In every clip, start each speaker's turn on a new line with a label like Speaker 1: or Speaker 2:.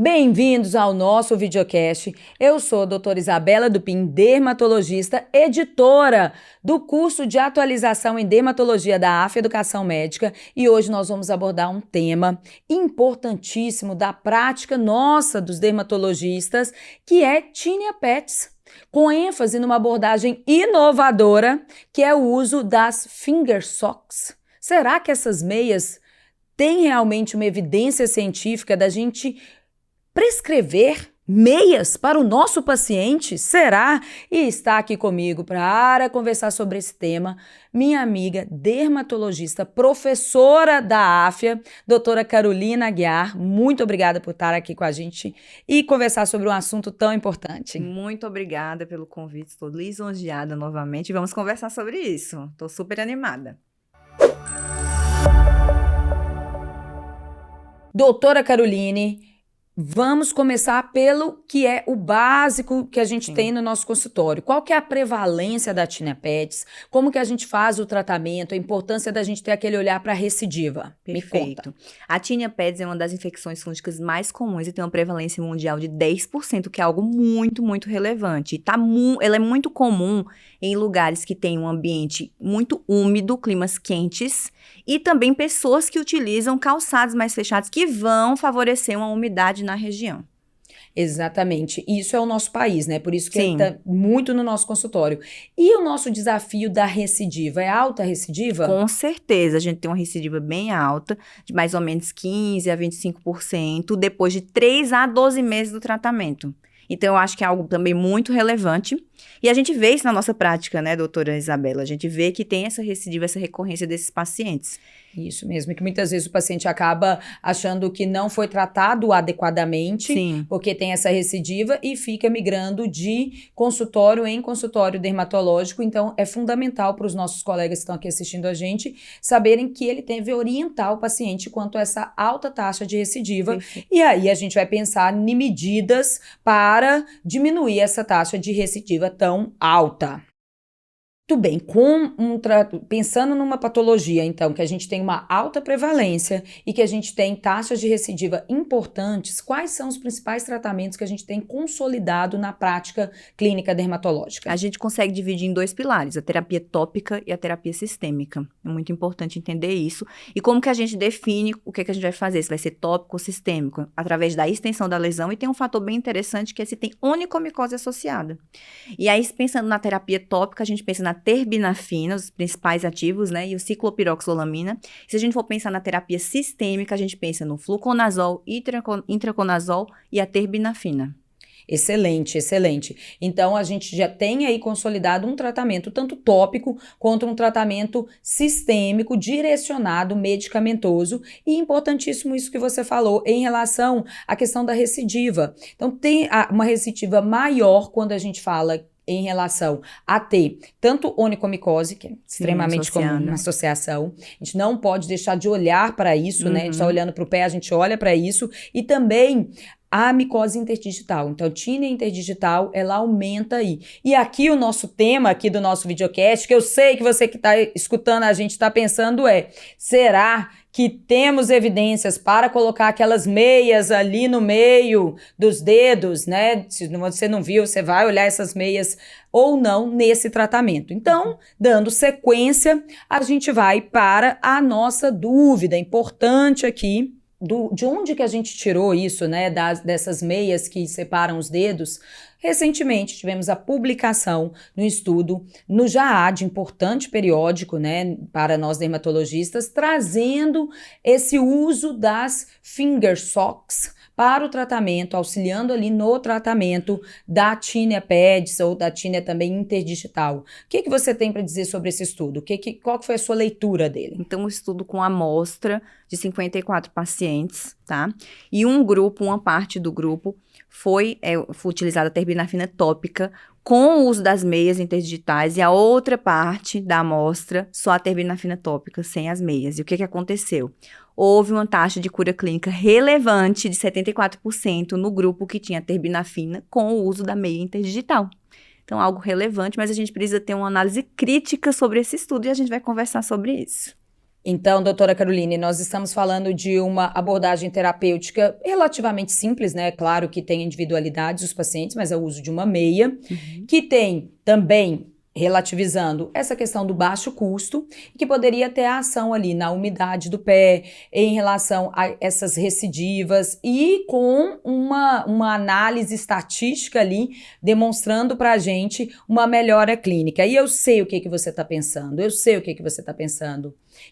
Speaker 1: Bem-vindos ao nosso videocast. Eu sou a doutora Isabela Dupin, dermatologista, editora do curso de atualização em dermatologia da AF Educação Médica, e hoje nós vamos abordar um tema importantíssimo da prática nossa dos dermatologistas, que é Tinea Pets, com ênfase numa abordagem inovadora, que é o uso das finger socks. Será que essas meias têm realmente uma evidência científica da gente prescrever meias para o nosso paciente? Será? E está aqui comigo para conversar sobre esse tema minha amiga dermatologista, professora da AFIA, doutora Carolina Aguiar. Muito obrigada por estar aqui com a gente e conversar sobre um assunto tão importante.
Speaker 2: Muito obrigada pelo convite, estou lisonjeada novamente. Vamos conversar sobre isso. Estou super animada.
Speaker 1: Doutora Caroline, vamos começar pelo que é o básico que a gente tem no nosso consultório. Qual que é a prevalência da Tinea Pets? Como que a gente faz o tratamento? A importância da gente ter aquele olhar para a recidiva?
Speaker 2: Perfeito.
Speaker 1: Me conta.
Speaker 2: A Tinea Pets é uma das infecções fúngicas mais comuns e tem uma prevalência mundial de 10%, que é algo muito, muito relevante. Ela é muito comum em lugares que têm um ambiente muito úmido, climas quentes, e também pessoas que utilizam calçados mais fechados que vão favorecer uma umidade na região.
Speaker 1: Exatamente. Isso é o nosso país, né? Por isso que está muito no nosso consultório. E o nosso desafio da recidiva? É alta a recidiva?
Speaker 2: Com certeza. A gente tem uma recidiva bem alta, de mais ou menos 15% a 25%, depois de 3 a 12 meses do tratamento. Então, eu acho que é algo também muito relevante. E a gente vê isso na nossa prática, né, doutora Isabela? A gente vê que tem essa recidiva, essa recorrência desses pacientes.
Speaker 1: Isso mesmo, que muitas vezes o paciente acaba achando que não foi tratado adequadamente, porque tem essa recidiva e fica migrando de consultório em consultório dermatológico. Então, é fundamental para os nossos colegas que estão aqui assistindo a gente saberem que ele deve orientar o paciente quanto a essa alta taxa de recidiva. E aí a gente vai pensar em medidas para diminuir essa taxa de recidiva tão alta. Tudo bem, pensando numa patologia, então, que a gente tem uma alta prevalência e que a gente tem taxas de recidiva importantes, quais são os principais tratamentos que a gente tem consolidado na prática clínica dermatológica?
Speaker 2: A gente consegue dividir em 2 pilares, a terapia tópica e a terapia sistêmica. É muito importante entender isso. E como que a gente define o que a gente vai fazer, se vai ser tópico ou sistêmico? Através da extensão da lesão, e tem um fator bem interessante que é se tem onicomicose associada. E aí, pensando na terapia tópica, a gente pensa na terbinafina, os principais ativos, né, e o ciclopiroxolamina. Se a gente for pensar na terapia sistêmica, a gente pensa no fluconazol, itraconazol e a terbinafina.
Speaker 1: Excelente, excelente. Então, a gente já tem aí consolidado um tratamento tanto tópico quanto um tratamento sistêmico, direcionado, medicamentoso, e importantíssimo isso que você falou em relação à questão da recidiva. Então, tem uma recidiva maior quando a gente fala em relação a ter tanto onicomicose, que é extremamente comum na associação. A gente não pode deixar de olhar para isso, né? A gente está olhando para o pé, a gente olha para isso. E também a micose interdigital. Então, Tinea interdigital, ela aumenta aí. E aqui o nosso tema aqui do nosso videocast, que eu sei que você que está escutando a gente está pensando será que temos evidências para colocar aquelas meias ali no meio dos dedos, né? Se você não viu, você vai olhar essas meias ou não nesse tratamento. Então, dando sequência, a gente vai para a nossa dúvida importante aqui, de onde que a gente tirou isso, né, dessas meias que separam os dedos. Recentemente tivemos a publicação no estudo no JAAD, importante periódico, né, para nós dermatologistas, trazendo esse uso das finger socks para o tratamento, auxiliando ali no tratamento da Tinea Peds ou da Tinea também interdigital. O que você tem para dizer sobre esse estudo? Qual que foi a sua leitura dele?
Speaker 2: Então, um estudo com amostra de 54 pacientes, tá? E uma parte do grupo foi utilizada a terbinafina tópica com o uso das meias interdigitais, e a outra parte da amostra só a terbinafina tópica sem as meias. E o que aconteceu? Houve uma taxa de cura clínica relevante de 74% no grupo que tinha terbinafina com o uso da meia interdigital. Então, algo relevante, mas a gente precisa ter uma análise crítica sobre esse estudo e a gente vai conversar sobre isso.
Speaker 1: Então, doutora Caroline, nós estamos falando de uma abordagem terapêutica relativamente simples, né? Claro que tem individualidades dos pacientes, mas é o uso de uma meia, que tem também, relativizando, essa questão do baixo custo, que poderia ter a ação ali na umidade do pé, em relação a essas recidivas e com uma análise estatística ali, demonstrando pra gente uma melhora clínica. E eu sei o que você está pensando,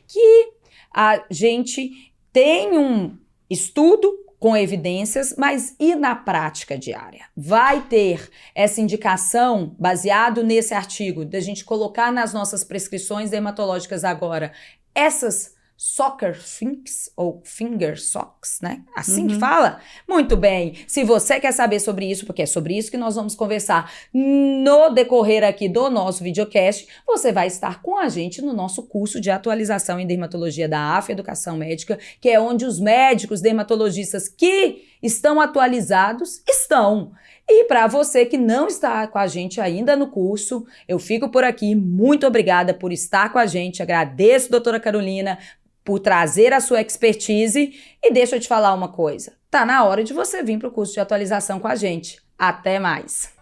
Speaker 1: que a gente tem um estudo com evidências, mas e na prática diária? Vai ter essa indicação baseado nesse artigo da gente colocar nas nossas prescrições dermatológicas agora essas soccer finks ou finger socks, né? Assim que fala? Muito bem. Se você quer saber sobre isso, porque é sobre isso que nós vamos conversar no decorrer aqui do nosso videocast, você vai estar com a gente no nosso curso de atualização em dermatologia da AF Educação Médica, que é onde os médicos dermatologistas que estão atualizados estão. E para você que não está com a gente ainda no curso, eu fico por aqui. Muito obrigada por estar com a gente. Agradeço, doutora Carolina, por trazer a sua expertise. E deixa eu te falar uma coisa. Tá na hora de você vir para o curso de atualização com a gente. Até mais!